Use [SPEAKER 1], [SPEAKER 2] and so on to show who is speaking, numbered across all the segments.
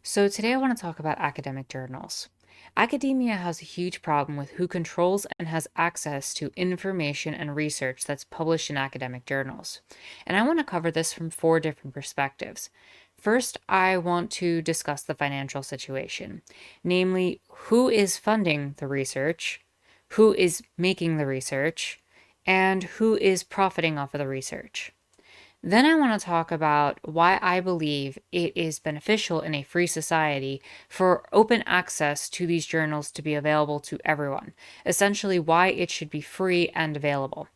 [SPEAKER 1] So, today I want to talk about academic journals. Academia has a huge problem with who controls and has access to information and research that's published in academic journals. And I want to cover this from four different perspectives. First, I want to discuss the financial situation, namely, who is funding the research, who is making the research, and who is profiting off of the research. Then I want to talk about why I believe it is beneficial in a free society for open access to these journals to be available to everyone, essentially, why it should be free and available.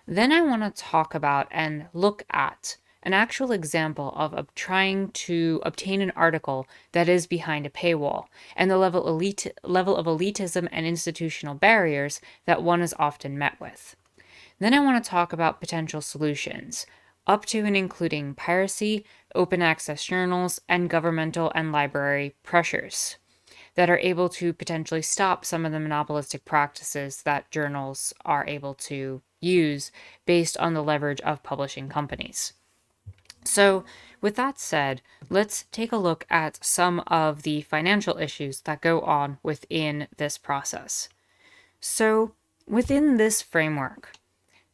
[SPEAKER 1] Then I want to talk about and look at an actual example of trying to obtain an article that is behind a paywall and the level of elitism and institutional barriers that one is often met with. Then I want to talk about potential solutions, up to and including piracy, open access journals, and governmental and library pressures that are able to potentially stop some of the monopolistic practices that journals are able to use based on the leverage of publishing companies. So, with that said, let's take a look at some of the financial issues that go on within this process. So, within this framework,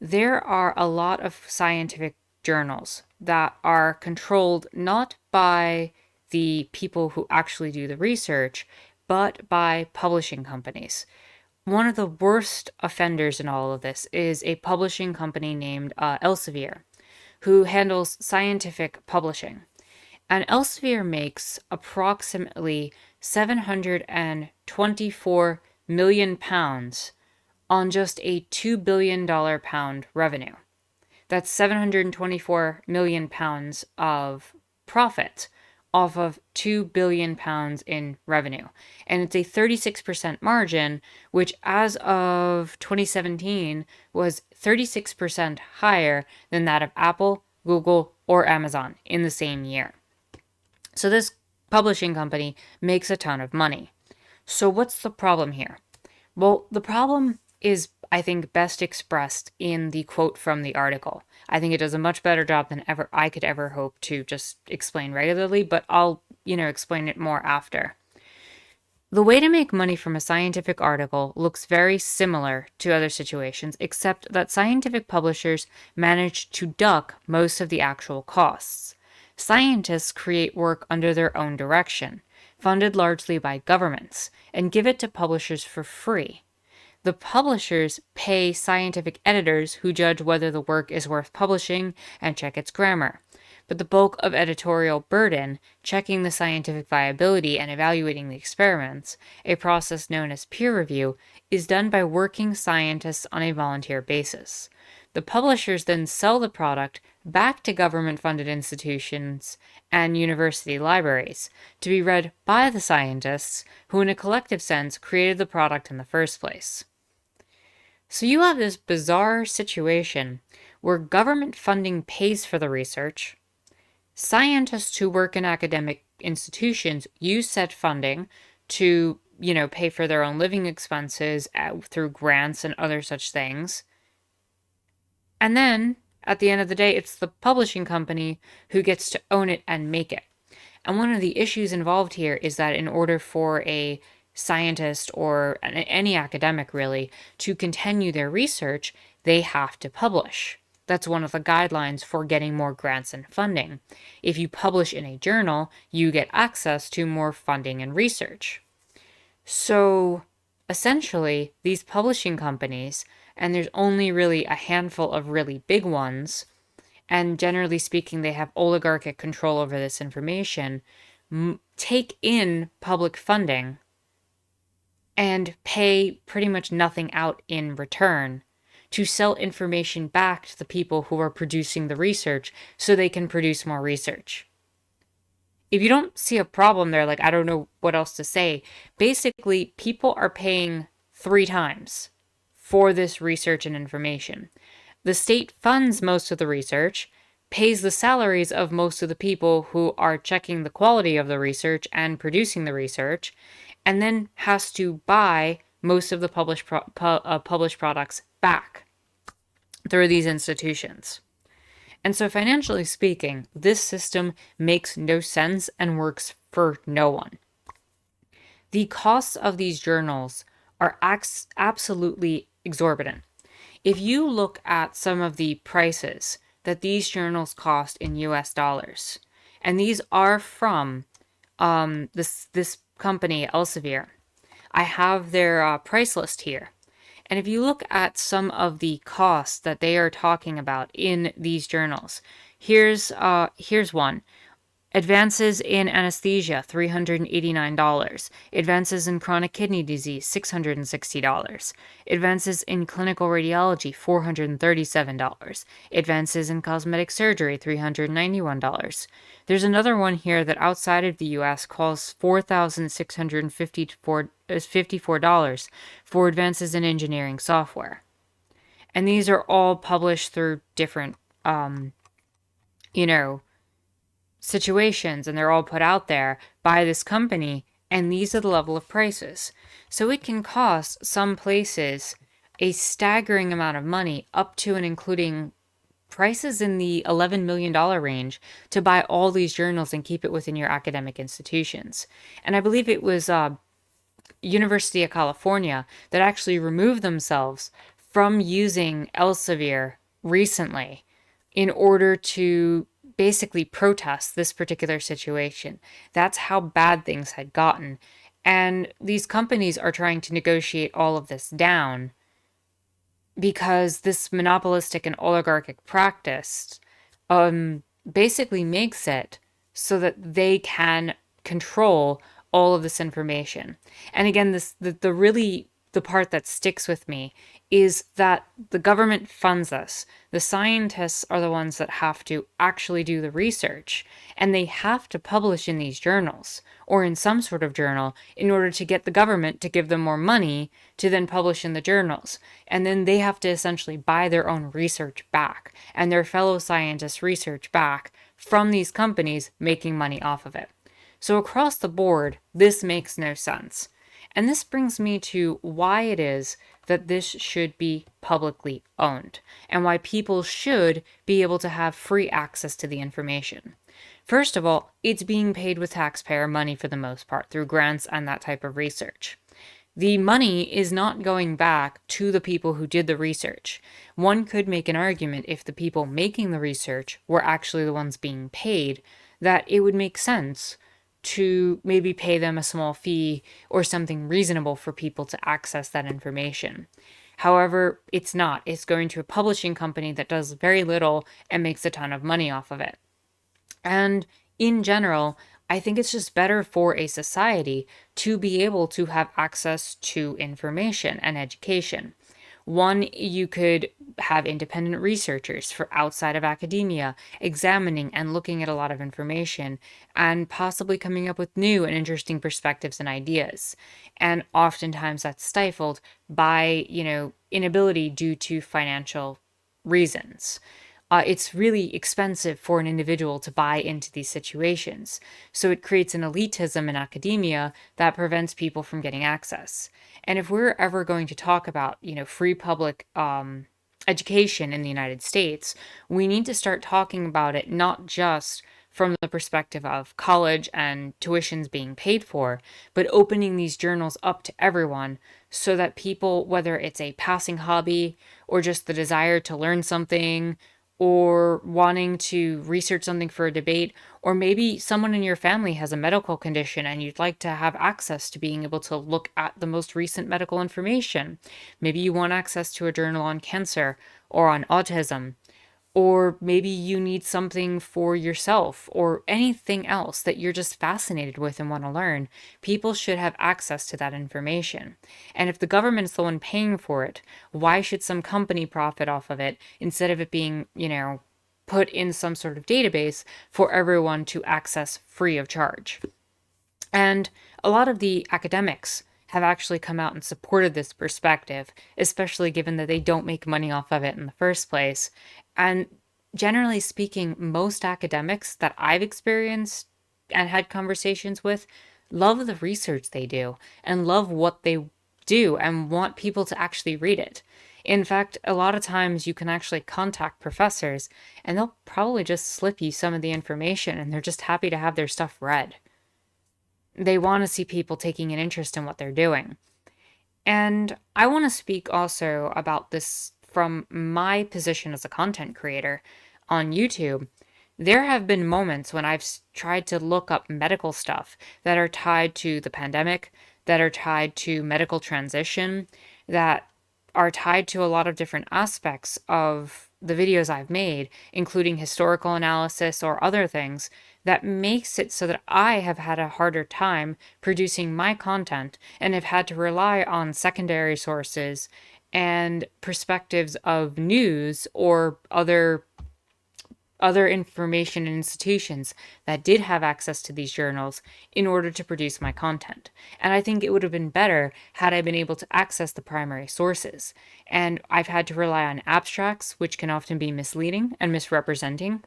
[SPEAKER 1] there are a lot of scientific journals that are controlled not by the people who actually do the research, but by publishing companies. One of the worst offenders in all of this is a publishing company named Elsevier, who handles scientific publishing. And Elsevier makes approximately £724 million on just a $2 billion pound revenue. That's 724 million pounds of profit off of 2 billion pounds in revenue. And it's a 36% margin, which as of 2017 was 36% higher than that of Apple, Google, or Amazon in the same year. So this publishing company makes a ton of money. So what's the problem here? Well, the problem is, I think, best expressed in the quote from the article. I think it does a much better job than ever I could ever hope to just explain regularly, but I'll, explain it more after. The way to make money from a scientific article looks very similar to other situations, except that scientific publishers manage to duck most of the actual costs. Scientists create work under their own direction, funded largely by governments, and give it to publishers for free. The publishers pay scientific editors who judge whether the work is worth publishing and check its grammar. But the bulk of editorial burden, checking the scientific viability and evaluating the experiments, a process known as peer review, is done by working scientists on a volunteer basis. The publishers then sell the product back to government-funded institutions and university libraries to be read by the scientists who, in a collective sense, created the product in the first place. So you have this bizarre situation where government funding pays for the research. Scientists who work in academic institutions use said funding to, pay for their own living expenses through grants and other such things. And then, at the end of the day, it's the publishing company who gets to own it and make it. And one of the issues involved here is that in order for a scientist or any academic really to continue their research, they have to publish. That's one of the guidelines for getting more grants and funding. If you publish in a journal, you get access to more funding and research. So essentially, these publishing companies, and there's only really a handful of really big ones, and generally speaking, they have oligarchic control over this information, take in public funding and pay pretty much nothing out in return to sell information back to the people who are producing the research so they can produce more research. If you don't see a problem there, I don't know what else to say. Basically, people are paying 3 times for this research and information. The state funds most of the research, pays the salaries of most of the people who are checking the quality of the research and producing the research, and then has to buy most of the published products back through these institutions. And so, financially speaking, this system makes no sense and works for no one. The costs of these journals are absolutely exorbitant. If you look at some of the prices that these journals cost in US dollars, and these are from this company, Elsevier, I have their price list here. And if you look at some of the costs that they are talking about in these journals, here's one. Advances in anesthesia, $389. Advances in chronic kidney disease, $660. Advances in clinical radiology, $437. Advances in cosmetic surgery, $391. There's another one here that outside of the US costs $4,654 for advances in engineering software. And these are all published through different, you know, situations, and they're all put out there by this company, and these are the level of prices. So it can cost some places a staggering amount of money, up to and including prices in the $11 million range, to buy all these journals and keep it within your academic institutions. And I believe it was University of California that actually removed themselves from using Elsevier recently in order to basically protest this particular situation. That's how bad things had gotten. And these companies are trying to negotiate all of this down because this monopolistic and oligarchic practice basically makes it so that they can control all of this information. And again, the part that sticks with me is that the government funds us. The scientists are the ones that have to actually do the research, and they have to publish in these journals or in some sort of journal in order to get the government to give them more money to then publish in the journals. And then they have to essentially buy their own research back and their fellow scientists' research back from these companies making money off of it. So across the board, this makes no sense. And this brings me to why it is that this should be publicly owned and why people should be able to have free access to the information. First of all, it's being paid with taxpayer money for the most part through grants and that type of research. The money is not going back to the people who did the research. One could make an argument, if the people making the research were actually the ones being paid, that it would make sense to maybe pay them a small fee or something reasonable for people to access that information. However, it's not. It's going to a publishing company that does very little and makes a ton of money off of it. And in general, I think it's just better for a society to be able to have access to information and education. One, you could have independent researchers for outside of academia examining and looking at a lot of information and possibly coming up with new and interesting perspectives and ideas. And oftentimes that's stifled by, inability due to financial reasons. It's really expensive for an individual to buy into these situations. So it creates an elitism in academia that prevents people from getting access. And if we're ever going to talk about, free public education in the United States, we need to start talking about it not just from the perspective of college and tuitions being paid for, but opening these journals up to everyone so that people, whether it's a passing hobby or just the desire to learn something, or wanting to research something for a debate, or maybe someone in your family has a medical condition and you'd like to have access to being able to look at the most recent medical information. Maybe you want access to a journal on cancer or on autism, or maybe you need something for yourself or anything else that you're just fascinated with and want to learn. People should have access to that information. And if the government's the one paying for it, why should some company profit off of it instead of it being, put in some sort of database for everyone to access free of charge? And a lot of the academics have actually come out and supported this perspective, especially given that they don't make money off of it in the first place. And generally speaking, most academics that I've experienced and had conversations with love the research they do and love what they do and want people to actually read it. In fact, a lot of times you can actually contact professors and they'll probably just slip you some of the information and they're just happy to have their stuff read. They want to see people taking an interest in what they're doing. And I want to speak also about this from my position as a content creator on YouTube. There have been moments when I've tried to look up medical stuff that are tied to the pandemic, that are tied to medical transition, that are tied to a lot of different aspects of the videos I've made, including historical analysis or other things, that makes it so that I have had a harder time producing my content and have had to rely on secondary sources and perspectives of news or other information institutions that did have access to these journals in order to produce my content. And I think it would have been better had I been able to access the primary sources. And I've had to rely on abstracts, which can often be misleading and misrepresenting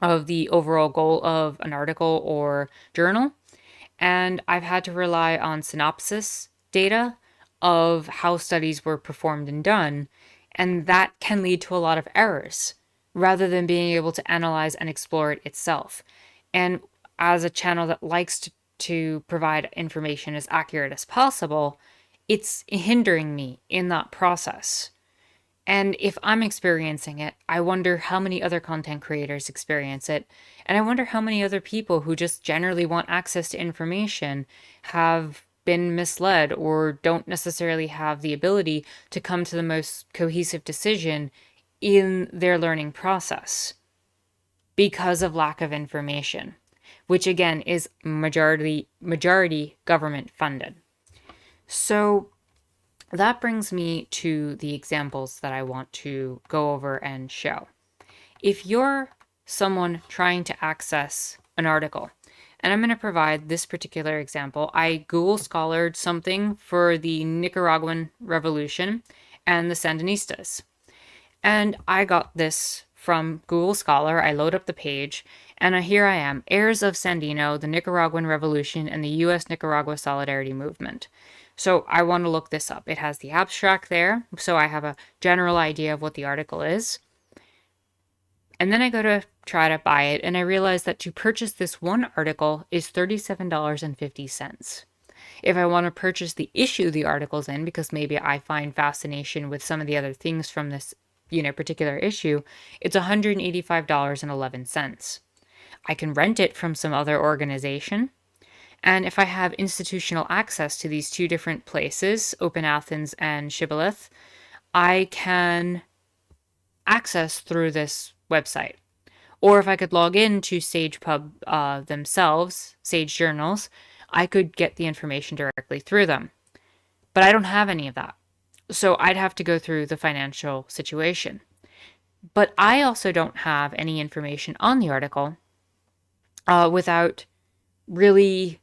[SPEAKER 1] of the overall goal of an article or journal. And I've had to rely on synopsis data of how studies were performed and done. And that can lead to a lot of errors rather than being able to analyze and explore it itself. And as a channel that likes to provide information as accurate as possible, it's hindering me in that process. And if I'm experiencing it, I wonder how many other content creators experience it. And I wonder how many other people who just generally want access to information have been misled or don't necessarily have the ability to come to the most cohesive decision in their learning process because of lack of information, which again is majority government funded. So that brings me to the examples that I want to go over and show. If you're someone trying to access an article, and I'm going to provide this particular example, I Google Scholared something for the Nicaraguan Revolution and the Sandinistas. And I got this from Google Scholar. I load up the page, and here I am, Heirs of Sandino, the Nicaraguan Revolution, and the U.S.-Nicaragua Solidarity Movement. So I want to look this up. It has the abstract there, so I have a general idea of what the article is. And then I go to try to buy it, and I realize that to purchase this one article is $37.50. If I want to purchase the issue the article's in, because maybe I find fascination with some of the other things from this particular issue, it's $185.11. I can rent it from some other organization. And if I have institutional access to these two different places, Open Athens and Shibboleth, I can access through this website. Or if I could log in to SagePub themselves, Sage Journals, I could get the information directly through them. But I don't have any of that. So I'd have to go through the financial situation. But I also don't have any information on the article without really,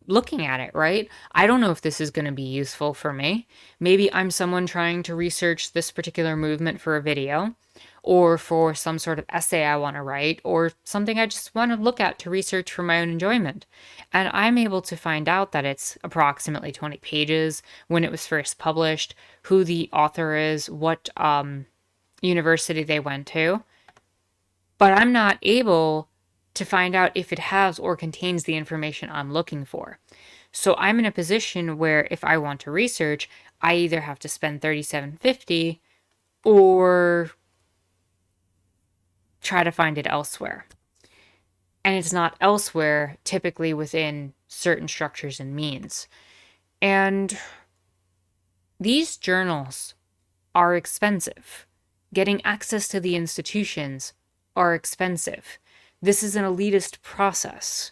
[SPEAKER 1] looking at it, right? I don't know if this is going to be useful for me. Maybe I'm someone trying to research this particular movement for a video, or for some sort of essay I want to write, or something I just want to look at to research for my own enjoyment. And I'm able to find out that it's approximately 20 pages, when it was first published, who the author is, what university they went to. But I'm not able to find out if it has or contains the information I'm looking for. So I'm in a position where if I want to research, I either have to spend $37.50 or try to find it elsewhere. And it's not elsewhere typically within certain structures and means. And these journals are expensive. Getting access to the institutions are expensive. This is an elitist process.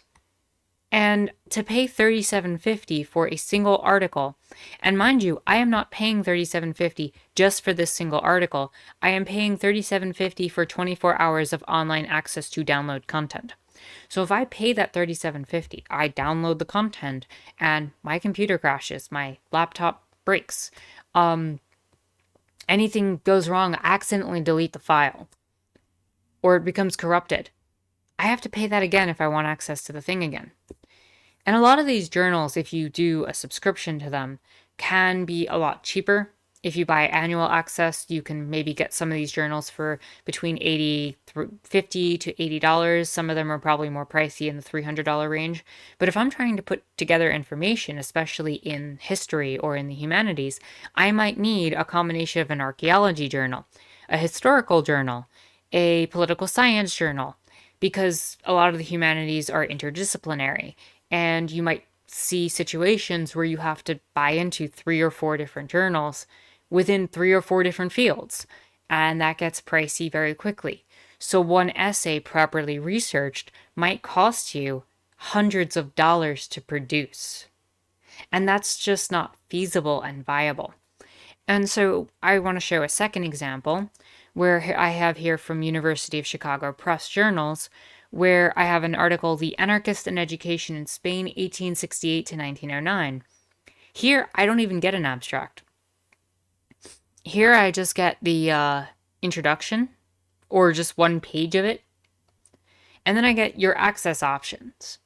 [SPEAKER 1] And to pay $37.50 for a single article, and mind you, I am not paying $37.50 just for this single article. I am paying $37.50 for 24 hours of online access to download content. So if I pay that $37.50, I download the content and my computer crashes, my laptop breaks, anything goes wrong, I accidentally delete the file, or it becomes corrupted. I have to pay that again if I want access to the thing again. And a lot of these journals, if you do a subscription to them, can be a lot cheaper If you buy annual access, you can maybe get some of these journals for between 50 to $80. Some of them are probably more pricey in the $300 range. But if I'm trying to put together information, especially in history or in the humanities, I might need a combination of an archaeology journal, a historical journal, a political science journal, because a lot of the humanities are interdisciplinary, and you might see situations where you have to buy into 3 or 4 different journals within 3 or 4 different fields, and that gets pricey very quickly. So one essay properly researched might cost you hundreds of dollars to produce. And that's just not feasible and viable. And so I want to show a second example where I have here from University of Chicago Press Journals, where I have an article, The Anarchist in Education in Spain, 1868 to 1909. Here, I don't even get an abstract. Here, I just get the introduction, or just one page of it, and then I get your access options.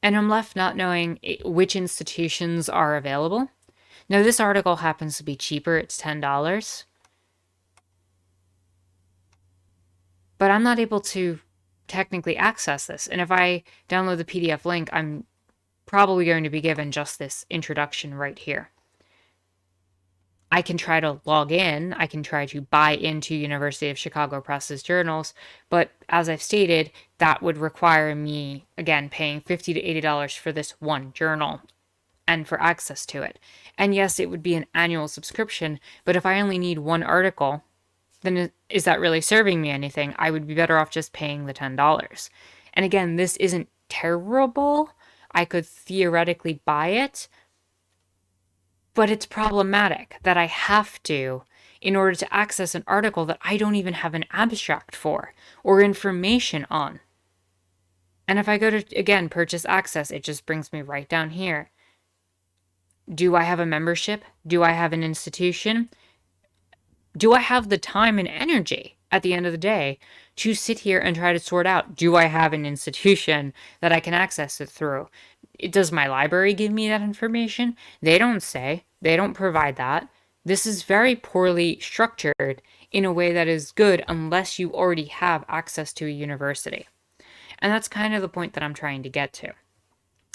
[SPEAKER 1] And I'm left not knowing which institutions are available. Now, this article happens to be cheaper, it's $10, but I'm not able to technically access this. And if I download the PDF link, I'm probably going to be given just this introduction right here. I can try to log in, I can try to buy into University of Chicago Press's journals, but as I've stated, that would require me, again, paying $50 to $80 for this one journal and for access to it. And yes, it would be an annual subscription, but if I only need one article, then is that really serving me anything? I would be better off just paying the $10. And again, this isn't terrible. I could theoretically buy it, but it's problematic that I have to in order to access an article that I don't even have an abstract for or information on. And if I go to, again, purchase access, it just brings me right down here. Do I have a membership? Do I have an institution? Do I have the time and energy at the end of the day to sit here and try to sort out, do I have an institution that I can access it through? Does my library give me that information? They don't say. They don't provide that. This is very poorly structured in a way that is good unless you already have access to a university. And that's kind of the point that I'm trying to get to.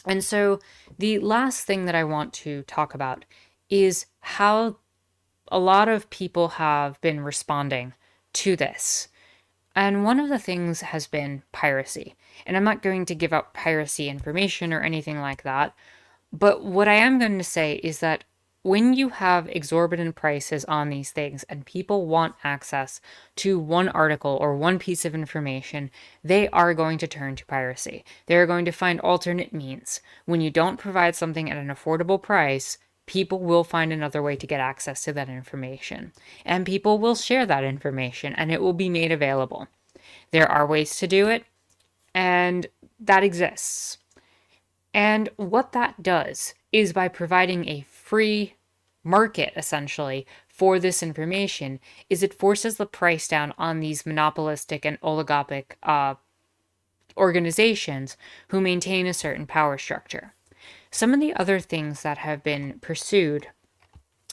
[SPEAKER 1] And so the last thing that I want to talk about is how a lot of people have been responding to this. And one of the things has been piracy. And I'm not going to give out piracy information or anything like that. But what I am going to say is that when you have exorbitant prices on these things and people want access to one article or one piece of information, they are going to turn to piracy. They are going to find alternate means. When you don't provide something at an affordable price, people will find another way to get access to that information. And people will share that information and it will be made available. There are ways to do it, and that exists. And what that does is by providing a free market, essentially, for this information, is it forces the price down on these monopolistic and oligopolic organizations who maintain a certain power structure. Some of the other things that have been pursued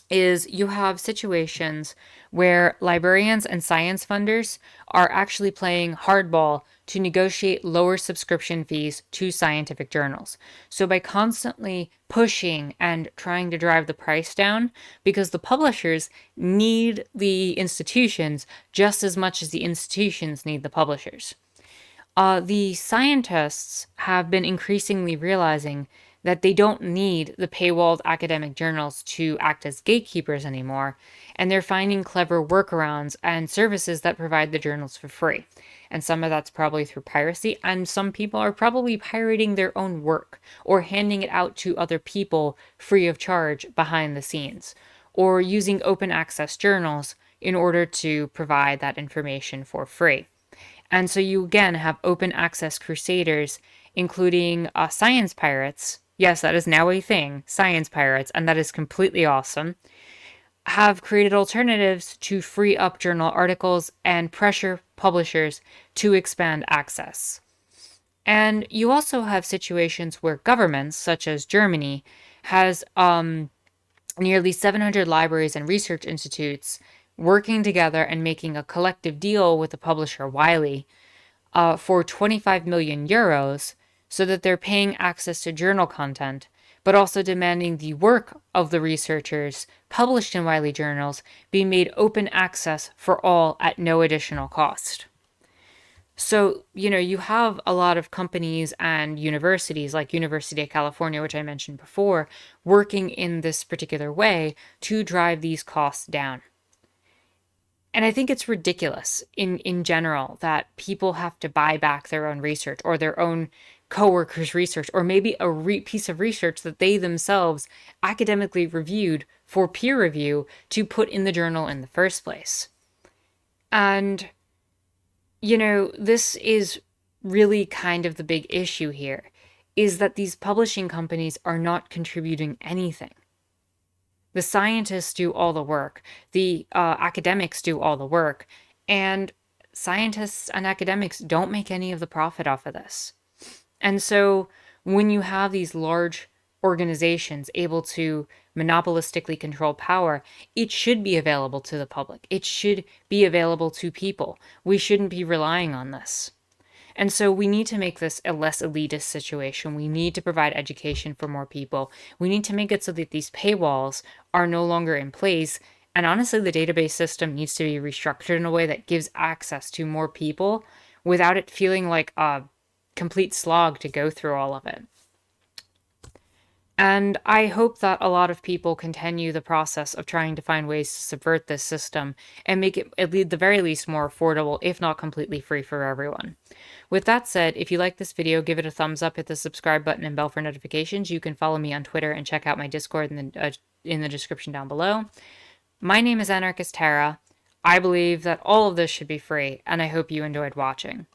[SPEAKER 1] is you have situations where librarians and science funders are actually playing hardball to negotiate lower subscription fees to scientific journals. So by constantly pushing and trying to drive the price down, because the publishers need the institutions just as much as the institutions need the publishers. The scientists have been increasingly realizing that they don't need the paywalled academic journals to act as gatekeepers anymore, and they're finding clever workarounds and services that provide the journals for free. And some of that's probably through piracy, and some people are probably pirating their own work or handing it out to other people free of charge behind the scenes, or using open access journals in order to provide that information for free. And so you again have open access crusaders, including science pirates. Yes, that is now a thing, science pirates, and that is completely awesome. Have created alternatives to free up journal articles and pressure publishers to expand access. And you also have situations where governments, such as Germany, has nearly 700 libraries and research institutes working together and making a collective deal with the publisher Wiley for 25 million euros, so that they're paying access to journal content, but also demanding the work of the researchers published in Wiley journals be made open access for all at no additional cost. So, you have a lot of companies and universities like University of California, which I mentioned before, working in this particular way to drive these costs down. And I think it's ridiculous in general that people have to buy back their own research or their own coworkers' research, or maybe a piece of research that they themselves academically reviewed for peer review to put in the journal in the first place. And this is really kind of the big issue here, is that these publishing companies are not contributing anything. The scientists do all the work, the academics do all the work, and scientists and academics don't make any of the profit off of this. And so when you have these large organizations able to monopolistically control power, it should be available to the public. It should be available to people. We shouldn't be relying on this. And so we need to make this a less elitist situation. We need to provide education for more people. We need to make it so that these paywalls are no longer in place. And honestly, the database system needs to be restructured in a way that gives access to more people without it feeling like a complete slog to go through all of it. And I hope that a lot of people continue the process of trying to find ways to subvert this system and make it, at the very least, more affordable, if not completely free for everyone. With that said, if you like this video, give it a thumbs up, hit the subscribe button and bell for notifications. You can follow me on Twitter and check out my Discord in the description down below. My name is Anarchist Tara. I believe that all of this should be free, and I hope you enjoyed watching.